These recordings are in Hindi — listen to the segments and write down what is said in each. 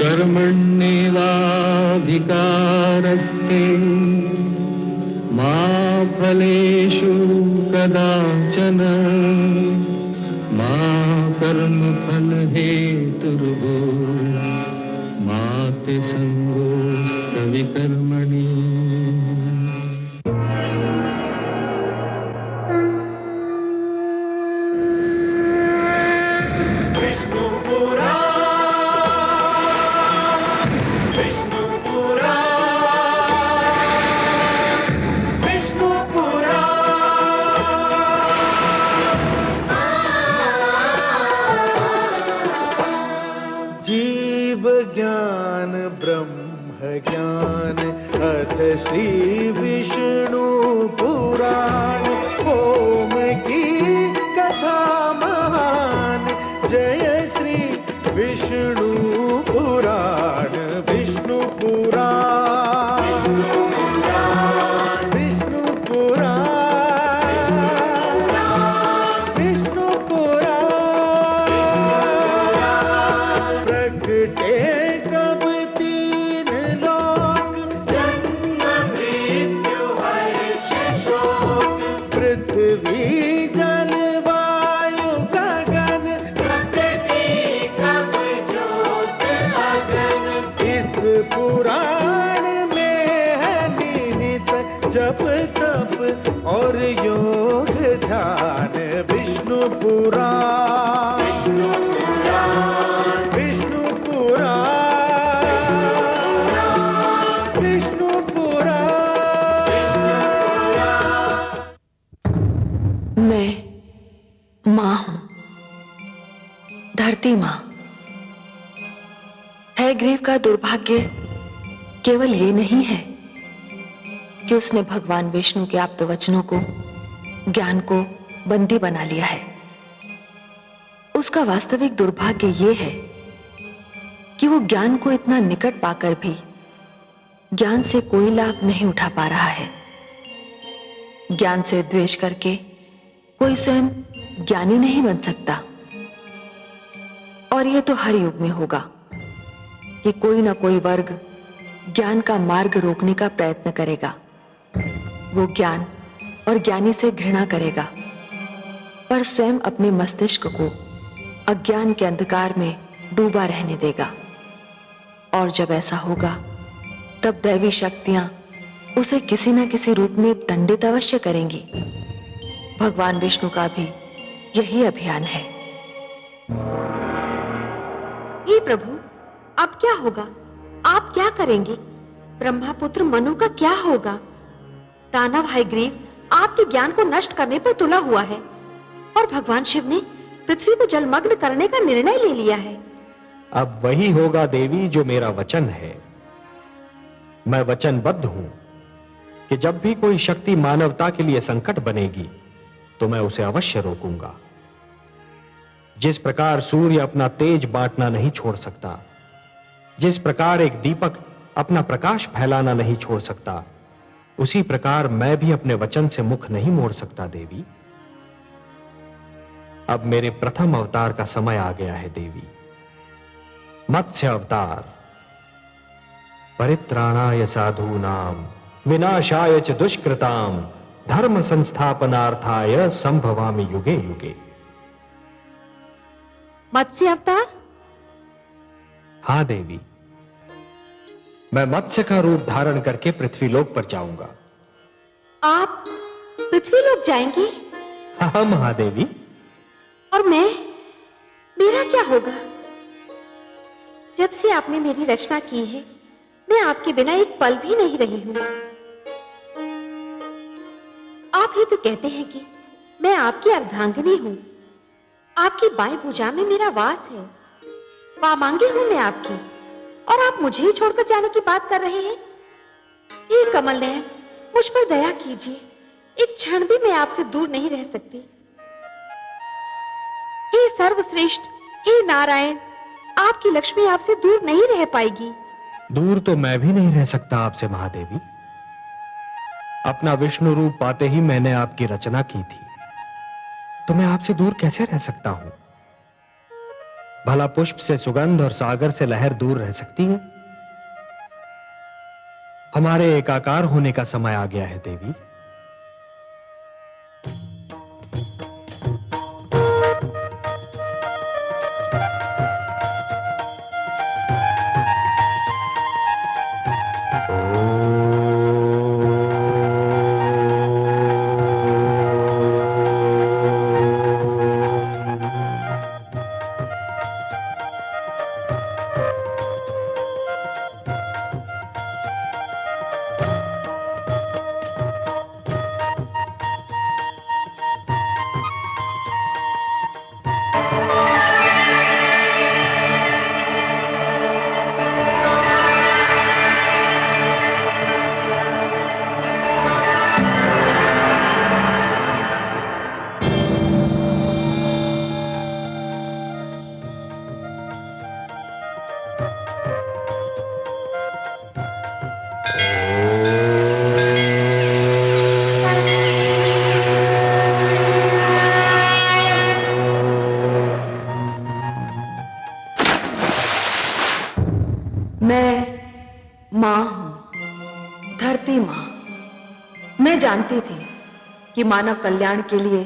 कर्मण्येवाधिकारस्ते मा फलेषु कदाचन मा कर्मफलहेतुर्भो मा ते संगोऽस्तविकर्मणि। ज्ञान ब्रह्म ज्ञान अथ श्री विष्णु पुराण ओम की कथा महान जय श्री विष्णु पुराण विष्णु पुराण विष्णु पुराण विष्णु पुराण प्रगटे और योग ध्यान विष्णु पुराण विष्णु पुराण विष्णु पुराण। मैं मां हूं, धरती मां। हयग्रीव का दुर्भाग्य केवल ये नहीं है कि उसने भगवान विष्णु के आप्त वचनों को, ज्ञान को बंदी बना लिया है। उसका वास्तविक दुर्भाग्य ये है कि वो ज्ञान को इतना निकट पाकर भी ज्ञान से कोई लाभ नहीं उठा पा रहा है। ज्ञान से द्वेष करके कोई स्वयं ज्ञानी नहीं बन सकता। और ये तो हर युग में होगा कि कोई ना कोई वर्ग ज्ञान का मार्ग रोकने का प्रयत्न करेगा। वो ज्ञान और ज्ञानी से घृणा करेगा, पर स्वयं अपने मस्तिष्क को अज्ञान के अंधकार में डूबा रहने देगा। और जब ऐसा होगा तब दैवी शक्तियां उसे किसी न किसी रूप में दंडित अवश्य करेंगी। भगवान विष्णु का भी यही अभियान है। हे प्रभु, अब क्या होगा? आप क्या करेंगे? ब्रह्मापुत्र मनु का क्या होगा? दानव हयग्रीव आपके ज्ञान को नष्ट करने पर तुला हुआ है और भगवान शिव ने पृथ्वी को जलमग्न करने का निर्णय ले लिया है। अब वही होगा देवी जो मेरा वचन है। मैं वचनबद्ध हूं कि जब भी कोई शक्ति मानवता के लिए संकट बनेगी तो मैं उसे अवश्य रोकूंगा। जिस प्रकार सूर्य अपना तेज बांटना नहीं छोड़ सकता, जिस प्रकार एक दीपक अपना प्रकाश फैलाना नहीं छोड़ सकता, उसी प्रकार मैं भी अपने वचन से मुख नहीं मोड़ सकता देवी। अब मेरे प्रथम अवतार का समय आ गया है देवी। मत्स्य अवतार। परित्राणाय साधूनां विनाशाय च दुष्कृतां धर्म संस्थापनार्थाय संभवामि युगे युगे। मत्स्य अवतार? हां देवी, मैं मत्स्य का रूप धारण करके पृथ्वीलोक पर जाऊंगा। आप पृथ्वीलोक जाएंगे? हाँ महादेवी। और मेरा क्या होगा? जब से आपने मेरी रचना की है, मैं आपके बिना एक पल भी नहीं रही हूं। आप ही तो कहते हैं कि मैं आपकी अर्धांगिनी हूं। आपकी बाएं भुजा में मेरा वास है। वामांगी हूं मैं आपकी, और आप मुझे ही छोड़कर जाने की बात कर रहे हैं। हे कमल नयन, मुझ पर दया कीजिए। एक क्षण भी मैं आपसे दूर नहीं रह सकती। हे सर्वश्रेष्ठ, हे नारायण, आपकी लक्ष्मी आपसे दूर नहीं रह पाएगी। दूर तो मैं भी नहीं रह सकता आपसे महादेवी। अपना विष्णु रूप पाते ही मैंने आपकी रचना की थी, तो मैं आपसे दूर कैसे रह सकता हूं? भला पुष्प से सुगंध और सागर से लहर दूर रह सकती है? हमारे एकाकार होने का समय आ गया है देवी। जानती थी कि मानव कल्याण के लिए,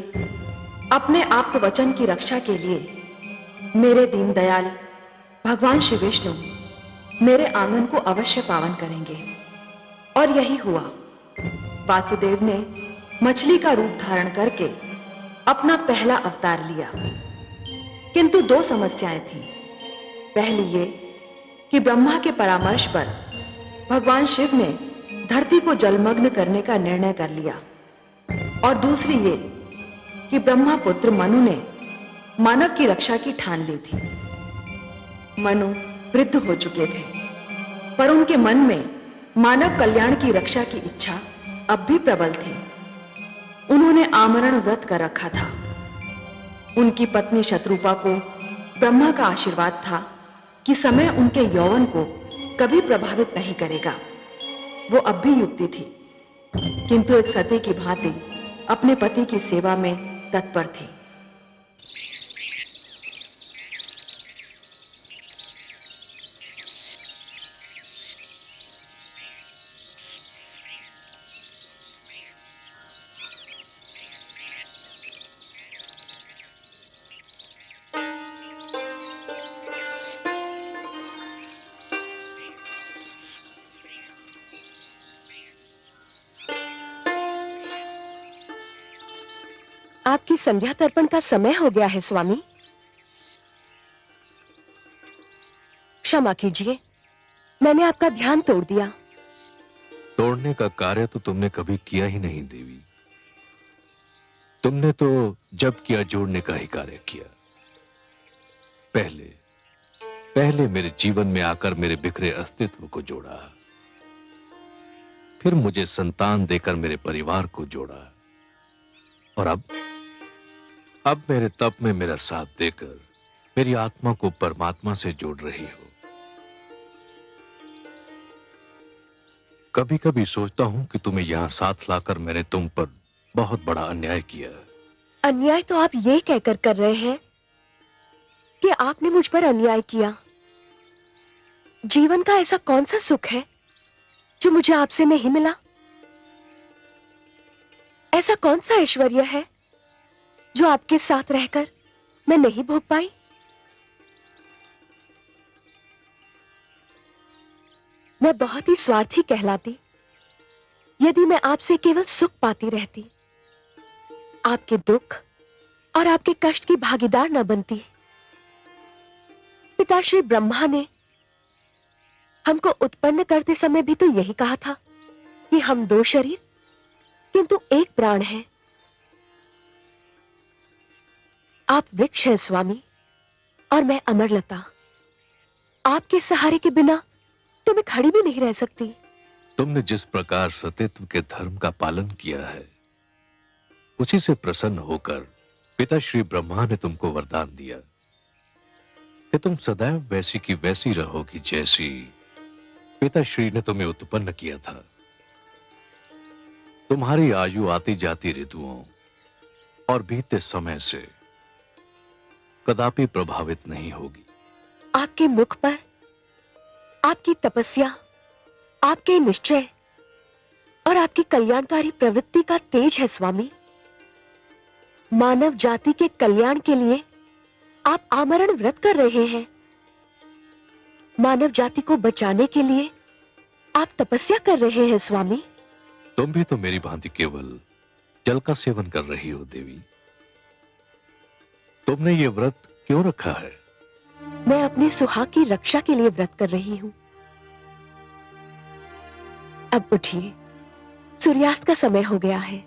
अपने आप्त वचन की रक्षा के लिए मेरे दीनदयाल भगवान श्री विष्णु मेरे आंगन को अवश्य पावन करेंगे। और यही हुआ। वासुदेव ने मछली का रूप धारण करके अपना पहला अवतार लिया, किंतु दो समस्याएं थीं। पहली ये कि ब्रह्मा के परामर्श पर भगवान शिव ने धरती को जलमग्न करने का निर्णय कर लिया, और दूसरी ये कि ब्रह्मा पुत्र मनु ने मानव की रक्षा की ठान ली थी। मनु वृद्ध हो चुके थे, पर उनके मन में मानव कल्याण की रक्षा की इच्छा अब भी प्रबल थी। उन्होंने आमरण व्रत कर रखा था। उनकी पत्नी शत्रुपा को ब्रह्मा का आशीर्वाद था कि समय उनके यौवन को कभी प्रभावित नहीं करेगा। वो अब भी युवती थी, किंतु एक सती की भांति अपने पति की सेवा में तत्पर थी। आपकी संध्या तर्पण का समय हो गया है स्वामी। क्षमा कीजिए, मैंने आपका ध्यान तोड़ दिया। तोड़ने का कार्य तो तुमने कभी किया ही नहीं देवी। तुमने तो जब किया जोड़ने का ही कार्य किया। पहले मेरे जीवन में आकर मेरे बिखरे अस्तित्व को जोड़ा, फिर मुझे संतान देकर मेरे परिवार को जोड़ा, और अब मेरे तप में मेरा साथ देकर मेरी आत्मा को परमात्मा से जोड़ रही हो। कभी कभी सोचता हूं कि तुम्हें यहां साथ लाकर मैंने तुम पर बहुत बड़ा अन्याय किया। अन्याय तो आप ये कहकर कर रहे हैं कि आपने मुझ पर अन्याय किया। जीवन का ऐसा कौन सा सुख है जो मुझे आपसे नहीं मिला? ऐसा कौन सा ऐश्वर्य है जो आपके साथ रहकर मैं नहीं भोग पाई? मैं बहुत ही स्वार्थी कहलाती यदि मैं आपसे केवल सुख पाती रहती, आपके दुख और आपके कष्ट की भागीदार न बनती। पिता श्री ब्रह्मा ने हमको उत्पन्न करते समय भी तो यही कहा था कि हम दो शरीर किंतु एक प्राण है। आप वृक्ष हैं स्वामी, और मैं अमरलता। आपके सहारे के बिना तो मैं खड़ी भी नहीं रह सकती। तुमने जिस प्रकार सतीत्व के धर्म का पालन किया है, उसी से प्रसन्न होकर पिता श्री ब्रह्मा ने तुमको वरदान दिया कि तुम सदैव वैसी की वैसी रहोगी जैसी पिता श्री ने तुम्हें उत्पन्न किया था। तुम्हारी आयु आती जाती ऋतुओं और बीते समय से कदापि प्रभावित नहीं होगी। आपके मुख पर आपकी तपस्या, आपके निश्चय और आपकी कल्याणकारी प्रवृत्ति का तेज है स्वामी। मानव जाति के कल्याण के लिए आप आमरण व्रत कर रहे हैं। मानव जाति को बचाने के लिए आप तपस्या कर रहे हैं स्वामी। तुम भी तो मेरी भांति केवल जल का सेवन कर रही हो देवी। तुमने ये व्रत क्यों रखा है? मैं अपने सुहाग की रक्षा के लिए व्रत कर रही हूं। अब उठिए, सूर्यास्त का समय हो गया है।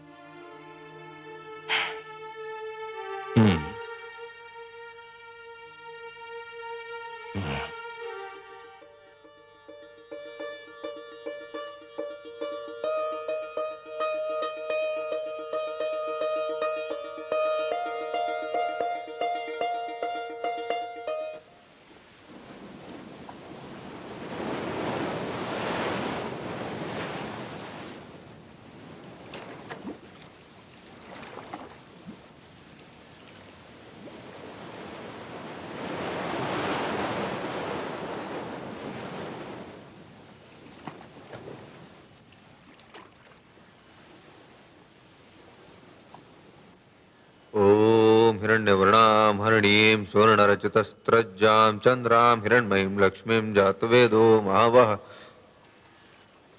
ओम हिरण्यवर्णाम हरिणीं सुवर्णरचितस्त्रज्जां चंद्रां हिरण्मयीं लक्ष्मीं जातवेदो महावः।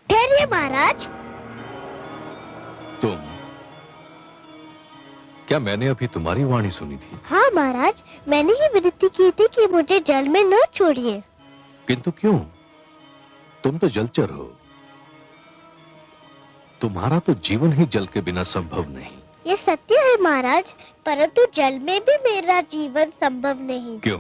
ठहरिए महाराज। तुम? क्या मैंने अभी तुम्हारी वाणी सुनी थी? हाँ महाराज, मैंने ही विनती की थी कि मुझे जल में न छोड़िए। किंतु क्यों? तुम तो जलचर हो। तुम्हारा तो जीवन ही जल के बिना संभव नहीं। ये सत्य है महाराज, परंतु जल में भी मेरा जीवन संभव नहीं। क्यों?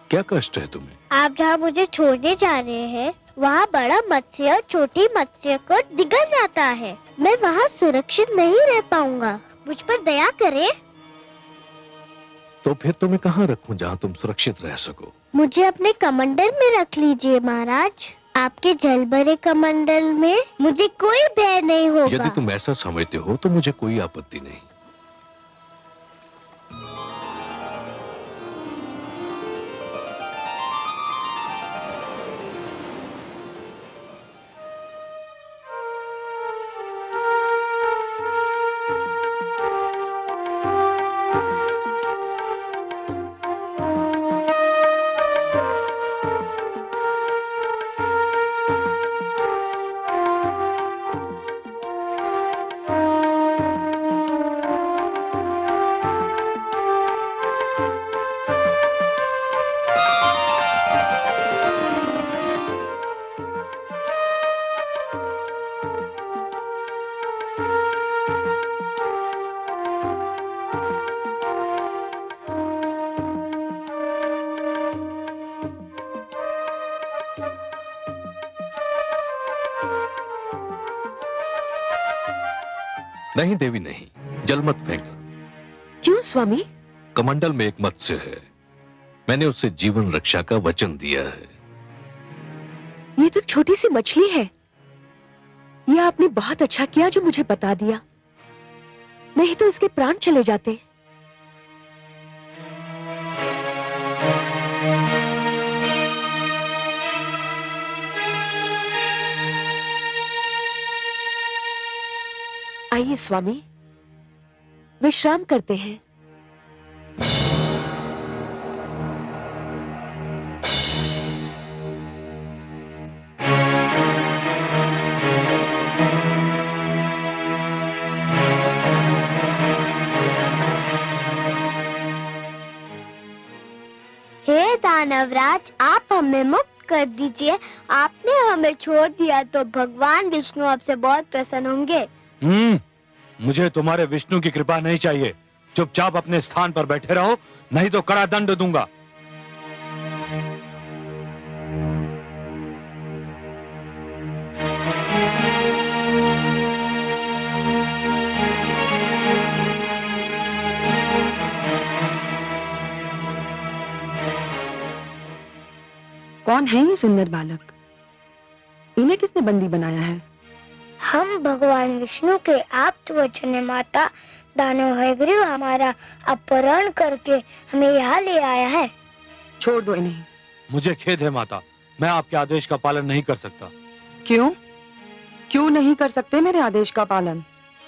क्या कष्ट है तुम्हें? आप जहाँ मुझे छोड़ने जा रहे हैं, वहाँ बड़ा मत्स्य और छोटी मत्स्य को निगल जाता है। मैं वहाँ सुरक्षित नहीं रह पाऊंगा, मुझ पर दया करें। तो फिर तुम्हें कहाँ रखूं जहाँ तुम सुरक्षित रह सको? मुझे अपने कमंडल में रख लीजिए महाराज। आपके जल भरे कमंडल में मुझे कोई भय नहीं होगा। यदि तुम ऐसा समझते हो तो मुझे कोई आपत्ति नहीं। नहीं देवी नहीं, जल मत फेंकना। क्यों स्वामी? कमंडल में एक मत्स्य है, मैंने उससे जीवन रक्षा का वचन दिया है। ये तो छोटी सी मछली है। ये आपने बहुत अच्छा किया जो मुझे बता दिया, नहीं तो इसके प्राण चले जाते। आइए स्वामी, विश्राम करते हैं। हे दानवराज, आप हमें मुक्त कर दीजिए। आपने हमें छोड़ दिया तो भगवान विष्णु आपसे बहुत प्रसन्न होंगे। मुझे तुम्हारे विष्णु की कृपा नहीं चाहिए। चुपचाप अपने स्थान पर बैठे रहो, नहीं तो कड़ा दंड दूंगा। कौन है ये सुंदर बालक? इन्हें किसने बंदी बनाया है? हम भगवान विष्णु के आप्त वचन माता दानव हयग्रीव हमारा अपहरण करके हमें यहाँ ले आया है। छोड़ दो इन्हें। मुझे खेद है माता, मैं आपके आदेश का पालन नहीं कर सकता। क्यों? क्यों नहीं कर सकते मेरे आदेश का पालन?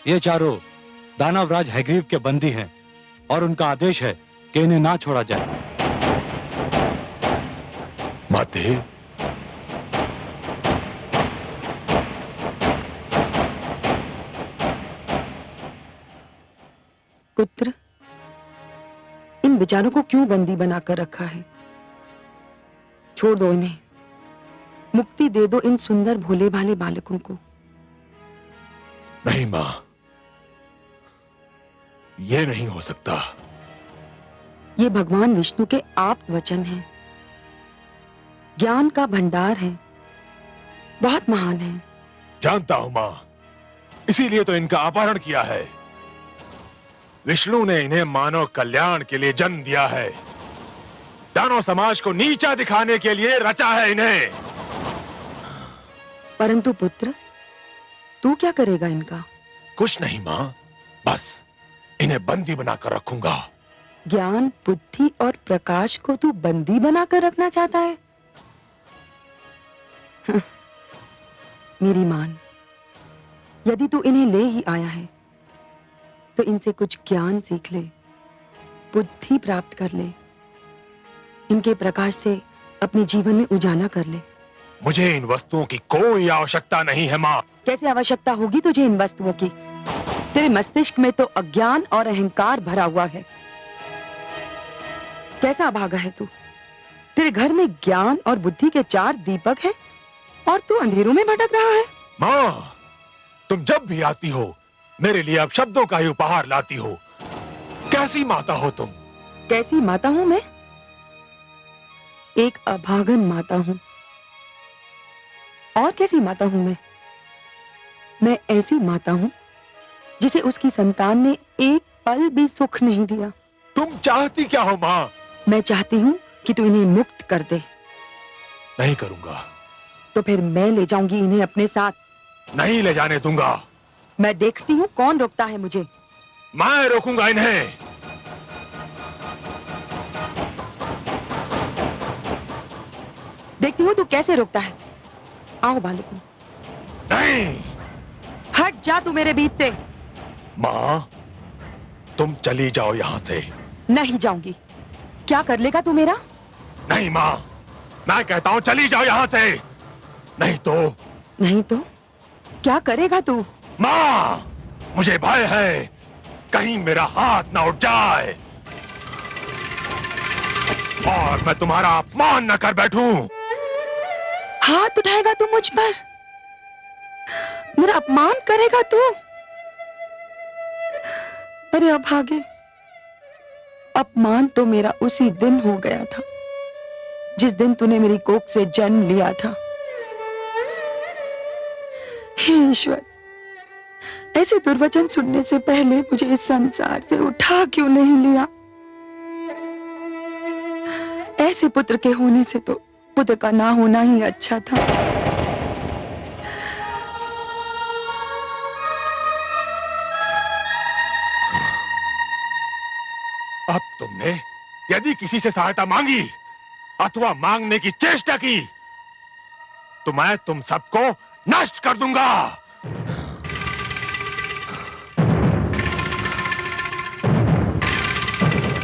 ये चारों दानवराज हैग्रीव के बंदी हैं और उनका आदेश है कि इन्हें ना छोड़ा जाए। माते, पुत्र, इन बेचारों को क्यों बंदी बनाकर रखा है? छोड़ दो इन्हें, मुक्ति दे दो इन सुंदर भोले भाले बालकों को। नहीं मां, ये नहीं हो सकता। ये भगवान विष्णु के आप्त वचन हैं, ज्ञान का भंडार है, बहुत महान है। जानता हूं मां, इसीलिए तो इनका अपहरण किया है। विष्णु ने इन्हें मानव कल्याण के लिए जन्म दिया है, दानव समाज को नीचा दिखाने के लिए रचा है इन्हें। परंतु पुत्र, तू क्या करेगा इनका? कुछ नहीं मां, बस इन्हें बंदी बनाकर रखूंगा। ज्ञान, बुद्धि और प्रकाश को तू बंदी बनाकर रखना चाहता है? मेरी मान, यदि तू इन्हें ले ही आया है तो इनसे कुछ ज्ञान सीख ले, बुद्धि प्राप्त कर ले, इनके प्रकाश से अपने जीवन में उजाला कर ले। मुझे इन वस्तुओं की कोई आवश्यकता नहीं है मां। कैसे आवश्यकता होगी तुझे इन वस्तुओं की? तेरे मस्तिष्क में तो अज्ञान और अहंकार भरा हुआ है। कैसा अभागा है तू? तेरे घर में ज्ञान और बुद्धि के 4 दीपक हैं और तू अंधेरों में भटक रहा है। मां, तुम जब भी आती हो मेरे लिए अब शब्दों का ही उपहार लाती हो। कैसी माता हो तुम? कैसी माता हूं मैं? एक अभागन माता हूं। और कैसी माता हूं मैं? मैं ऐसी माता हूं जिसे उसकी संतान ने एक पल भी सुख नहीं दिया। तुम चाहती क्या हो मां? मैं चाहती हूं कि तू इन्हें मुक्त कर दे। नहीं करूंगा। तो फिर मैं ले जाऊंगी इन्हें अपने साथ। नहीं ले जाने दूंगा। मैं देखती हूं कौन रोकता है मुझे। मैं रोकूंगा इन्हें। देखती हूं तू कैसे रोकता है। आओ बालकों। नहीं। हट जा तू मेरे बीच से। मां, तुम चली जाओ यहां से। नहीं जाऊंगी। क्या कर लेगा तू मेरा? नहीं मां, मैं कहता हूं चली जाओ यहां से। नहीं तो? नहीं तो क्या करेगा तू? मां, मुझे भय है कहीं मेरा हाथ ना उठ जाए और मैं तुम्हारा अपमान न कर बैठूं। हाथ उठाएगा तू मुझ पर? मेरा अपमान करेगा तू? अरे अभागे, अपमान तो मेरा उसी दिन हो गया था जिस दिन तूने मेरी कोख से जन्म लिया था। हे ईश्वर, ऐसे दुर्वचन सुनने से पहले मुझे इस संसार से उठा क्यों नहीं लिया? ऐसे पुत्र के होने से तो पुत्र का ना होना ही अच्छा था। अब तुमने यदि किसी से सहायता मांगी अथवा मांगने की चेष्टा की तो मैं तुम सबको नष्ट कर दूंगा।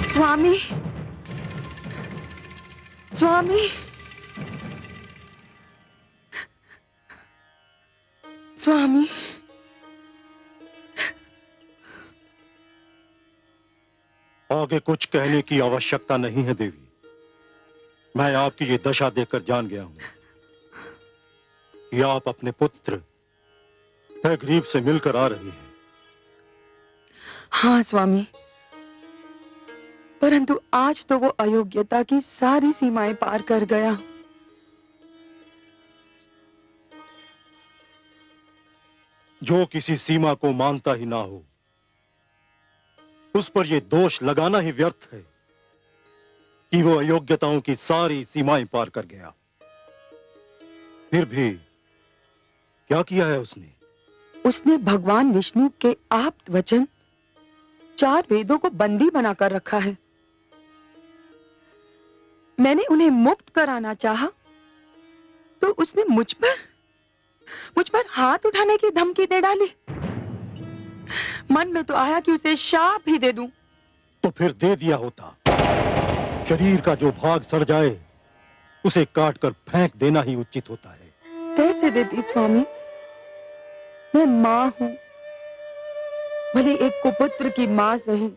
स्वामी, स्वामी, स्वामी, आगे कुछ कहने की आवश्यकता नहीं है देवी। मैं आपकी ये दशा देखकर जान गया हूं कि आप अपने पुत्र हैग्रीव से मिलकर आ रही हैं। हाँ स्वामी, परंतु आज तो वो अयोग्यता की सारी सीमाएं पार कर गया। जो किसी सीमा को मानता ही ना हो उस पर यह दोष लगाना ही व्यर्थ है कि वो अयोग्यताओं की सारी सीमाएं पार कर गया। फिर भी क्या किया है उसने? उसने भगवान विष्णु के आप्त वचन 4 वेदों को बंदी बनाकर रखा है। मैंने उन्हें मुक्त कराना चाहा तो उसने मुझ पर हाथ उठाने की धमकी दे डाली। मन में तो आया कि उसे शाप ही दे दूं। तो फिर दे दिया होता। शरीर का जो भाग सड़ जाए उसे काट कर फेंक देना ही उचित होता है। कैसे देती स्वामी? मैं मां हूं, भले एक कुपुत्र की मां सही,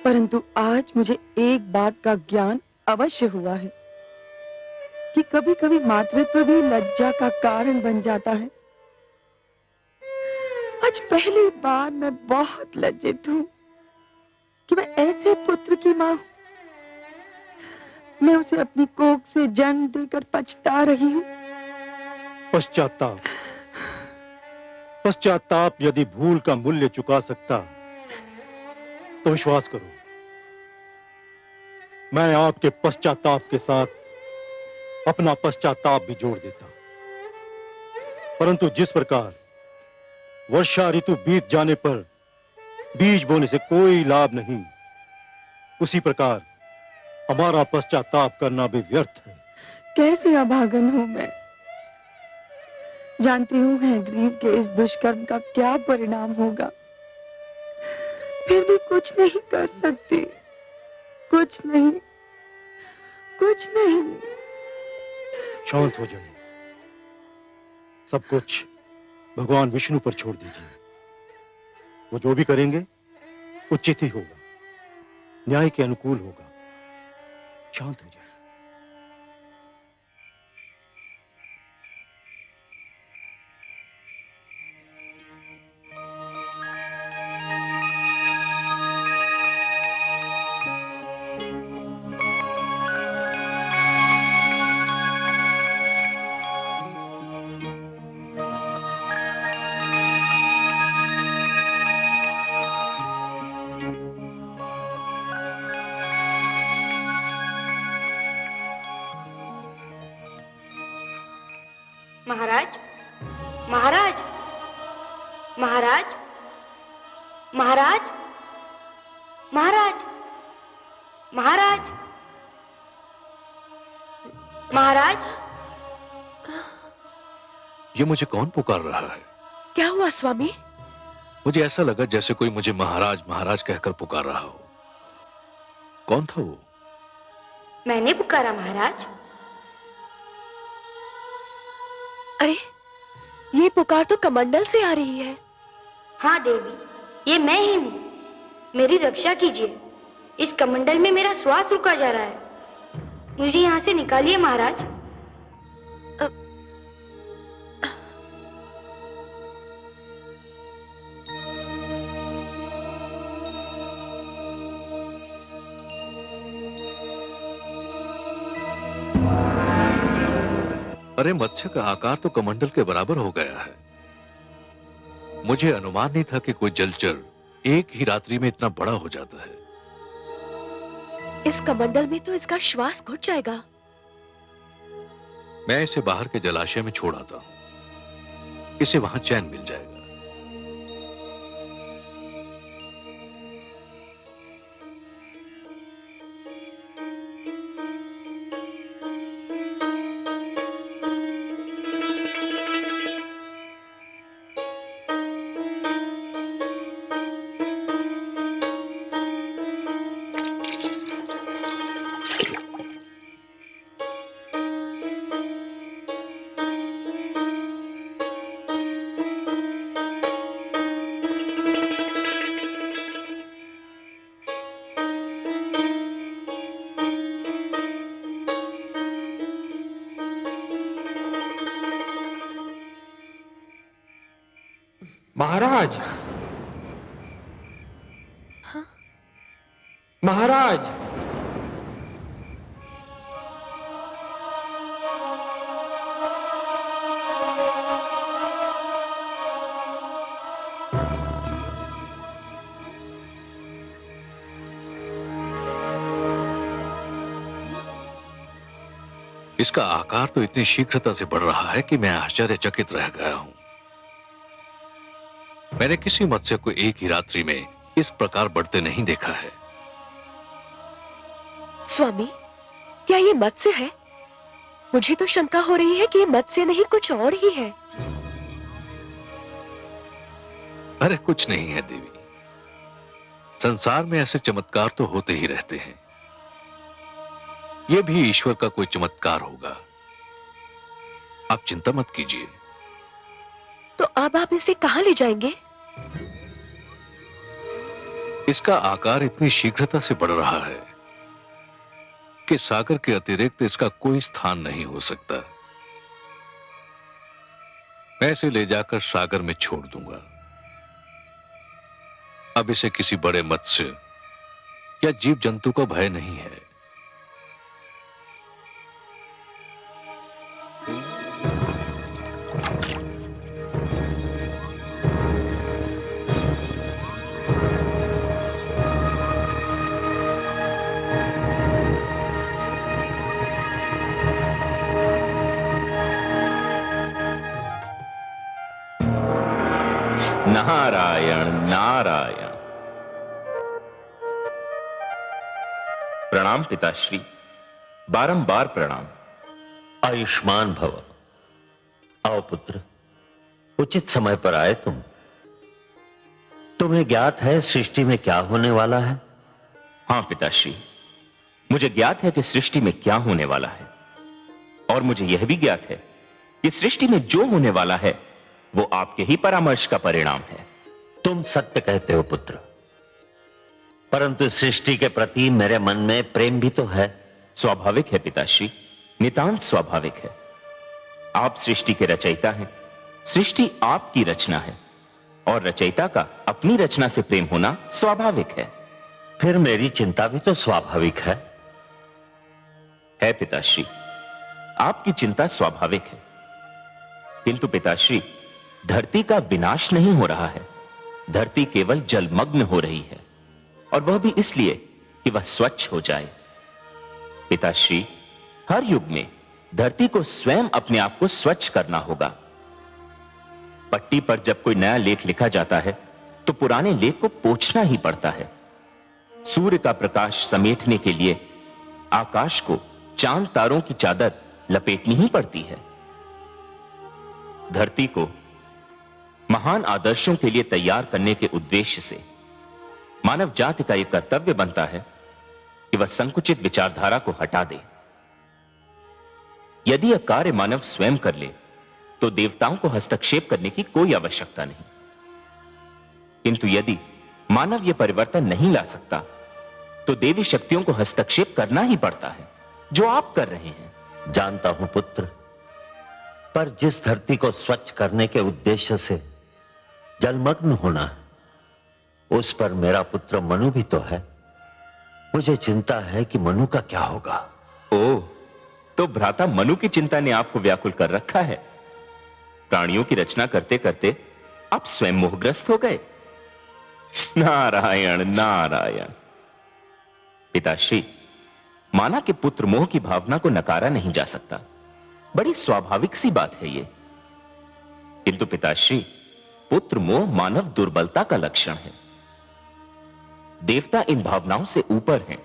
परंतु आज मुझे एक बात का ज्ञान अवश्य हुआ है कि कभी कभी मातृत्व भी लज्जा का कारण बन जाता है। आज पहली बार मैं बहुत लज्जित हूं कि मैं ऐसे पुत्र की मां हूं। मैं उसे अपनी कोख से जन्म देकर पछता रही हूं। पश्चाताप यदि भूल का मूल्य चुका सकता तो विश्वास करो, मैं आपके पश्चाताप के साथ अपना पश्चाताप भी जोड़ देता। परंतु जिस प्रकार वर्षा ऋतु बीत जाने पर बीज बोने से कोई लाभ नहीं, उसी प्रकार हमारा पश्चाताप करना भी व्यर्थ है। कैसी अभागन हूं मैं। जानती हूं है ग्रीव के इस दुष्कर्म का क्या परिणाम होगा, फिर भी कुछ नहीं कर सकती। कुछ नहीं। शांत हो जाइए। सब कुछ भगवान विष्णु पर छोड़ दीजिए। वो जो भी करेंगे उचित ही होगा, न्याय के अनुकूल होगा। शांत हो जाइए। महाराज, महाराज, महाराज, महाराज, महाराज, महाराज, महाराज। ये मुझे कौन पुकार रहा है? क्या हुआ स्वामी? मुझे ऐसा लगा जैसे कोई मुझे महाराज महाराज कहकर पुकार रहा हो। कौन था वो? मैंने पुकारा महाराज। अरे, ये पुकार तो कमंडल से आ रही है। हाँ देवी, ये मैं ही हूँ। मेरी रक्षा कीजिए। इस कमंडल में मेरा श्वास रुका जा रहा है। मुझे यहाँ से निकालिए महाराज। अरे, मत्स्य का आकार तो कमंडल के बराबर हो गया है। मुझे अनुमान नहीं था कि कोई जलचर एक ही रात्रि में इतना बड़ा हो जाता है। इस कमंडल में तो इसका श्वास घुट जाएगा। मैं इसे बाहर के जलाशय में छोड़ आता हूं। इसे वहां चैन मिल जाएगा। महाराज, महाराज, इसका आकार तो इतनी शीघ्रता से बढ़ रहा है कि मैं आश्चर्यचकित रह गया हूं। मैंने किसी मत्स्य को एक ही रात्रि में इस प्रकार बढ़ते नहीं देखा है। स्वामी, क्या ये मत्स्य है? मुझे तो शंका हो रही है कि ये मत्स्य नहीं कुछ और ही है। अरे कुछ नहीं है देवी, संसार में ऐसे चमत्कार तो होते ही रहते हैं। यह भी ईश्वर का कोई चमत्कार होगा। आप चिंता मत कीजिए। तो अब आप इसे कहां ले जाएंगे? इसका आकार इतनी शीघ्रता से बढ़ रहा है कि सागर के अतिरिक्त इसका कोई स्थान नहीं हो सकता। मैं इसे ले जाकर सागर में छोड़ दूंगा। अब इसे किसी बड़े मत्स्य या जीव जंतु का भय नहीं है। नारायण नारायण। प्रणाम पिताश्री, बारंबार प्रणाम। आयुष्मान भव। आओ पुत्र, उचित समय पर आए तुम। तुम्हें ज्ञात है सृष्टि में क्या होने वाला है? हां पिताश्री, मुझे ज्ञात है कि सृष्टि में क्या होने वाला है, और मुझे यह भी ज्ञात है कि सृष्टि में जो होने वाला है वो आपके ही परामर्श का परिणाम है। तुम सत्य कहते हो पुत्र, परंतु सृष्टि के प्रति मेरे मन में प्रेम भी तो है। स्वाभाविक है पिताश्री, नितांत स्वाभाविक है। आप सृष्टि के रचयिता हैं, सृष्टि आपकी रचना है, और रचयिता का अपनी रचना से प्रेम होना स्वाभाविक है। फिर मेरी चिंता भी तो स्वाभाविक है पिताश्री, आपकी चिंता स्वाभाविक है। किंतु पिताश्री, धरती का विनाश नहीं हो रहा है, धरती केवल जलमग्न हो रही है, और वह भी इसलिए कि वह स्वच्छ हो जाए। पिताश्री, हर युग में धरती को स्वयं अपने आप को स्वच्छ करना होगा। पट्टी पर जब कोई नया लेख लिखा जाता है तो पुराने लेख को पोंछना ही पड़ता है। सूर्य का प्रकाश समेटने के लिए आकाश को चांद तारों की चादर लपेटनी ही पड़ती है। धरती को महान आदर्शों के लिए तैयार करने के उद्देश्य से मानव जाति का यह कर्तव्य बनता है कि वह संकुचित विचारधारा को हटा दे। यदि यह कार्य मानव स्वयं कर ले तो देवताओं को हस्तक्षेप करने की कोई आवश्यकता नहीं। किंतु यदि मानव यह परिवर्तन नहीं ला सकता तो देवी शक्तियों को हस्तक्षेप करना ही पड़ता है, जो आप कर रहे हैं। जानता हूं पुत्र, पर जिस धरती को स्वच्छ करने के उद्देश्य से जलमग्न होना है, उस पर मेरा पुत्र मनु भी तो है। मुझे चिंता है कि मनु का क्या होगा। ओह, तो भ्राता मनु की चिंता ने आपको व्याकुल कर रखा है। प्राणियों की रचना करते करते आप स्वयं मोहग्रस्त हो गए। नारायण नारायण। पिताश्री, माना कि पुत्र मोह की भावना को नकारा नहीं जा सकता, बड़ी स्वाभाविक सी बात है ये। किंतु पिताश्री, पुत्र मोह मानव दुर्बलता का लक्षण है। देवता इन भावनाओं से ऊपर हैं।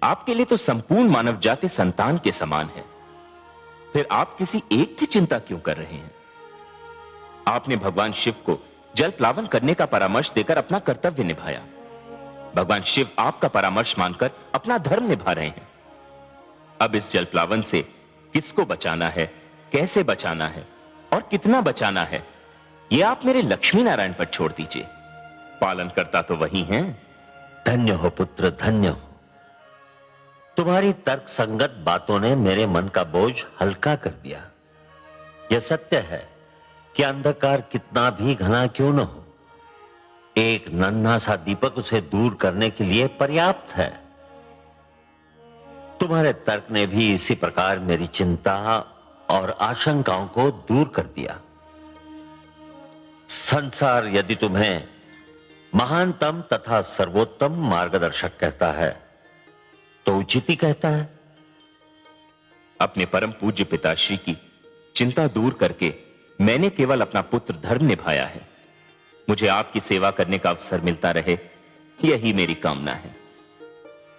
आपके लिए तो संपूर्ण मानव जाति संतान के समान है। फिर आप किसी एक की चिंता क्यों कर रहे हैं? आपने भगवान शिव को जल प्लावन करने का परामर्श देकर अपना कर्तव्य निभाया। भगवान शिव आपका परामर्श मानकर अपना धर्म निभा रहे हैं। अब इस जल प्लावन से किसको बचाना है, कैसे बचाना है और कितना बचाना है, यह आप मेरे लक्ष्मी नारायण पर छोड़ दीजिए। पालन करता तो वही हैं। धन्य हो पुत्र, धन्य हो। तुम्हारी तर्क संगत बातों ने मेरे मन का बोझ हल्का कर दिया। यह सत्य है कि अंधकार कितना भी घना क्यों न हो, एक नन्हा सा दीपक उसे दूर करने के लिए पर्याप्त है। तुम्हारे तर्क ने भी इसी प्रकार मेरी चिंता और आशंकाओं को दूर कर दिया। संसार यदि तुम्हें महानतम तथा सर्वोत्तम मार्गदर्शक कहता है तो उचित ही कहता है। अपने परम पूज्य पिताश्री की चिंता दूर करके मैंने केवल अपना पुत्र धर्म निभाया है। मुझे आपकी सेवा करने का अवसर मिलता रहे, यही मेरी कामना है।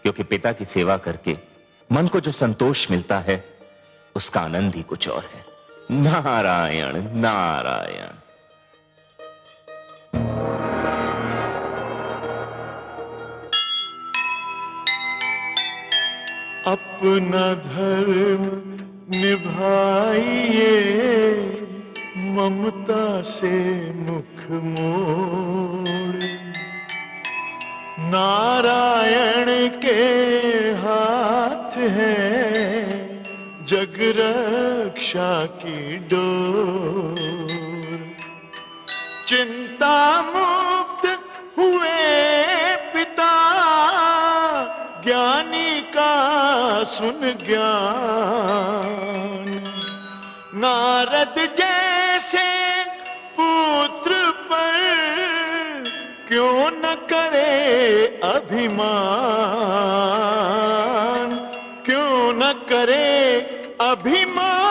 क्योंकि पिता की सेवा करके मन को जो संतोष मिलता है उसका आनंद ही कुछ और है। नारायण नारायण। अपना धर्म निभाइए, ममता से मुख मोड़। नारायण के हाथ है जग रक्षा की डोर। चिंता मुक्त हुए पिता, ज्ञानी का सुन ज्ञान। नारद जैसे पुत्र पर क्यों न करे अभिमान, क्यों न करे अभिमान।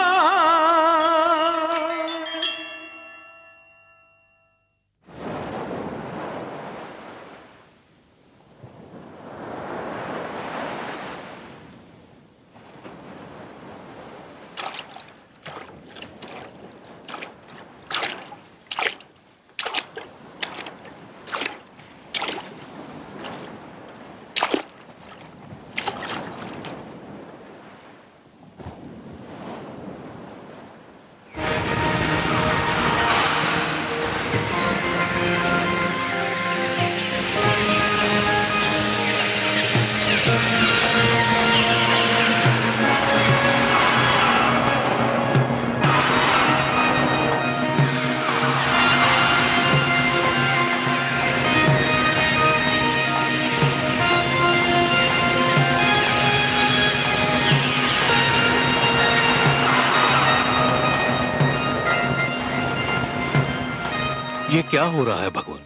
ये क्या हो रहा है भगवान?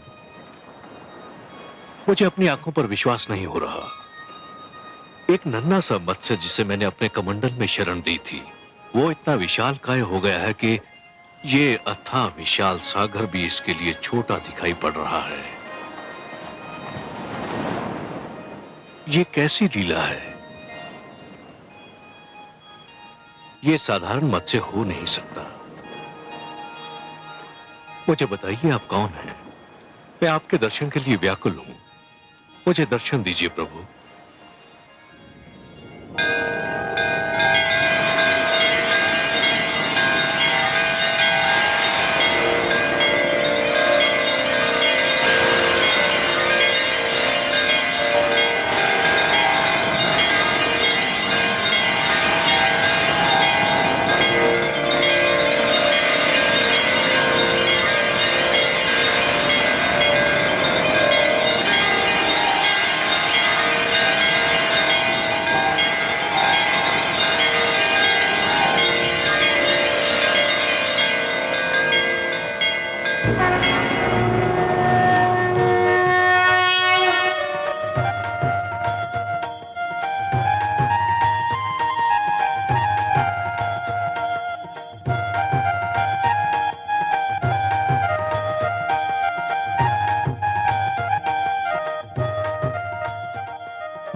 मुझे अपनी आंखों पर विश्वास नहीं हो रहा। एक नन्हा सा मत्स्य जिसे मैंने अपने कमंडल में शरण दी थी, वो इतना विशालकाय हो गया है कि ये अथाह विशाल सागर भी इसके लिए छोटा दिखाई पड़ रहा है। ये कैसी लीला है? ये साधारण मत्स्य हो नहीं सकता। मुझे बताइए आप कौन हैं? मैं आपके दर्शन के लिए व्याकुल हूं। मुझे दर्शन दीजिए प्रभु।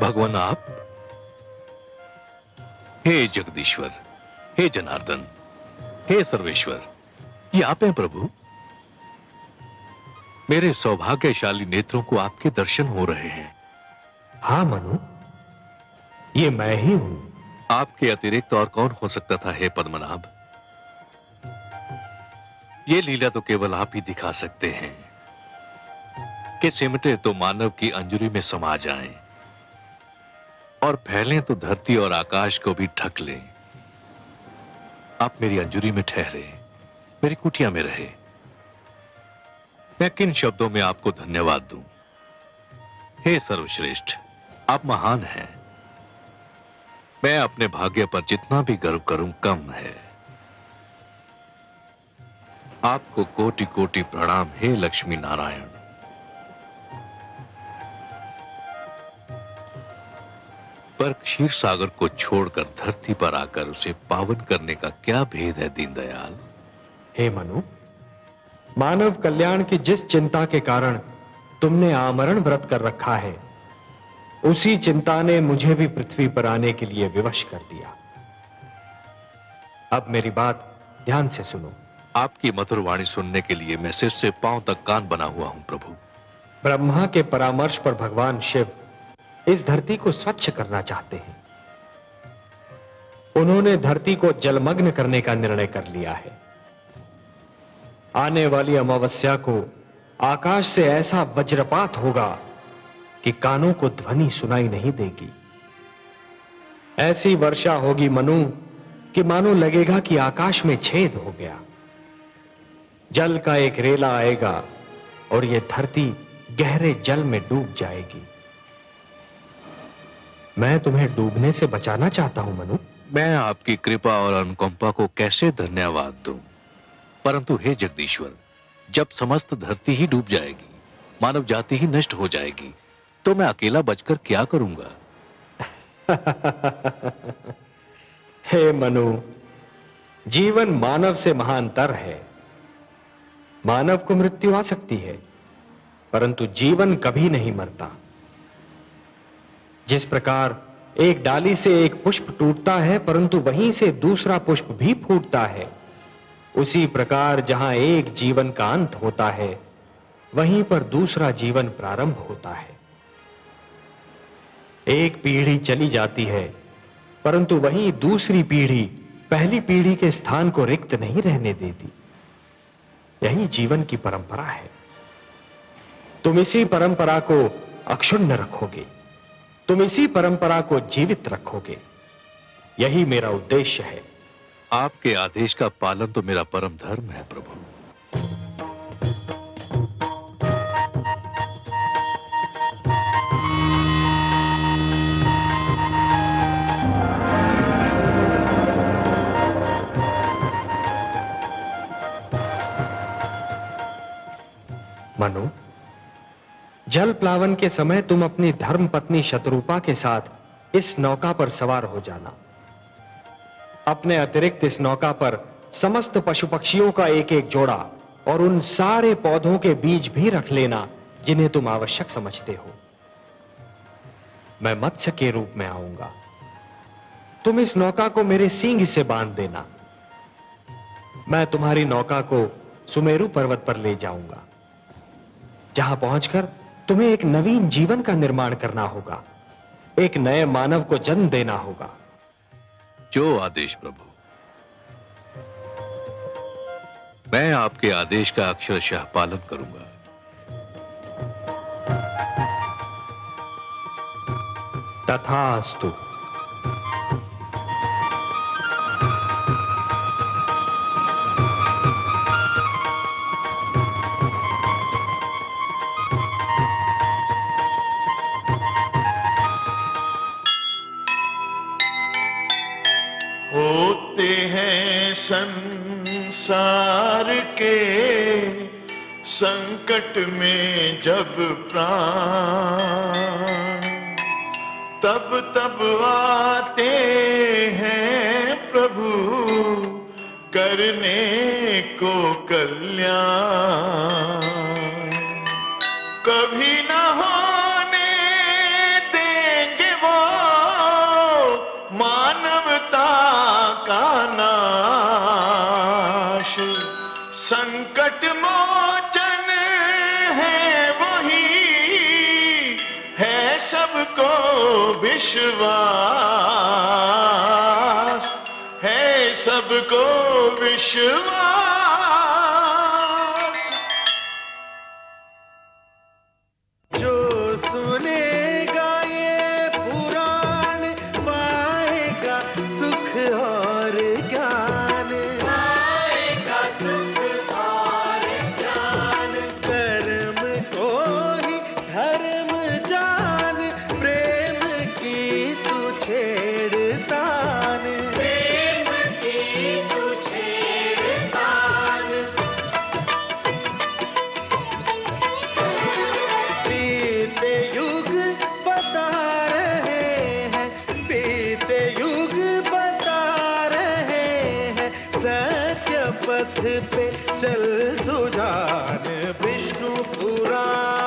भगवान आप? हे जगदीश्वर, हे जनार्दन, हे सर्वेश्वर, ये आप हैं प्रभु। मेरे सौभाग्यशाली नेत्रों को आपके दर्शन हो रहे हैं। हाँ मनु, ये मैं ही हूं। आपके अतिरिक्त और कौन हो सकता था हे पद्मनाभ? ये लीला तो केवल आप ही दिखा सकते हैं कि सिमटे तो मानव की अंजुरी में समा जाएं और फैलें तो धरती और आकाश को भी ढक लें। आप मेरी अंजुरी में ठहरे, मेरी कुटिया में रहे। मैं किन शब्दों में आपको धन्यवाद दूं? हे सर्वश्रेष्ठ, आप महान हैं। मैं अपने भाग्य पर जितना भी गर्व करूं कम है। आपको कोटि कोटि प्रणाम हे लक्ष्मी नारायण। पर क्षीर सागर को छोड़कर धरती पर आकर उसे पावन करने का क्या भेद है दीनदयाल? हे मनु, मानव कल्याण की जिस चिंता के कारण तुमने आमरण व्रत कर रखा है, उसी चिंता ने मुझे भी पृथ्वी पर आने के लिए विवश कर दिया। अब मेरी बात ध्यान से सुनो। आपकी मधुर वाणी सुनने के लिए मैं सिर से पांव तक कान बना हुआ हूं प्रभु। ब्रह्मा के परामर्श पर भगवान शिव इस धरती को स्वच्छ करना चाहते हैं। उन्होंने धरती को जलमग्न करने का निर्णय कर लिया है। आने वाली अमावस्या को आकाश से ऐसा वज्रपात होगा कि कानों को ध्वनि सुनाई नहीं देगी। ऐसी वर्षा होगी मनु कि मानो लगेगा कि आकाश में छेद हो गया। जल का एक रेला आएगा और यह धरती गहरे जल में डूब जाएगी। मैं तुम्हें डूबने से बचाना चाहता हूं मनु। मैं आपकी कृपा और अनुकंपा को कैसे धन्यवाद दूं, परंतु हे जगदीश्वर, जब समस्त धरती ही डूब जाएगी, मानव जाति ही नष्ट हो जाएगी, तो मैं अकेला बचकर क्या करूंगा? हे मनु, जीवन मानव से महानतर है। मानव को मृत्यु आ सकती है, परंतु जीवन कभी नहीं मरता। जिस प्रकार एक डाली से एक पुष्प टूटता है, परंतु वहीं से दूसरा पुष्प भी फूटता है, उसी प्रकार जहां एक जीवन का अंत होता है, वहीं पर दूसरा जीवन प्रारंभ होता है। एक पीढ़ी चली जाती है, परंतु वहीं दूसरी पीढ़ी पहली पीढ़ी के स्थान को रिक्त नहीं रहने देती। यही जीवन की परंपरा है। तुम इसी परंपरा को अक्षुण्ण रखोगे, तुम इसी परंपरा को जीवित रखोगे। यही मेरा उद्देश्य है। आपके आदेश का पालन तो मेरा परम धर्म है प्रभु। मनु, जल प्लावन के समय तुम अपनी धर्म पत्नी शतरूपा के साथ इस नौका पर सवार हो जाना। अपने अतिरिक्त इस नौका पर समस्त पशु पक्षियों का एक एक जोड़ा और उन सारे पौधों के बीज भी रख लेना जिन्हें तुम आवश्यक समझते हो। मैं मत्स्य के रूप में आऊंगा। तुम इस नौका को मेरे सींग से बांध देना। मैं तुम्हारी नौका को सुमेरु पर्वत पर ले जाऊंगा, जहां पहुंचकर तुम्हें एक नवीन जीवन का निर्माण करना होगा, एक नए मानव को जन्म देना होगा। जो आदेश प्रभु। मैं आपके आदेश का अक्षरशः पालन करूंगा। तथास्तु। होते हैं संसार के संकट में जब प्राण, तब तब आते हैं प्रभु करने को कल्याण। कभी ना होने देंगे वो मानवता का नाश। संकट मोचन है वही, है सबको विश्वास, है सबको विश्वास। जो सुनेगा ये पुराण पाएगा सुख और ज्ञान, पाएगा सुख और ज्ञान। कर्म को ही धर्म जान, प्रेम की तू छेड़तान, प्रेम की तू छेड़तान। बीते युग बता रहे हैं, बीते युग बता रहे हैं, सत्य पथ पे चल सुजान। विष्णु पुराण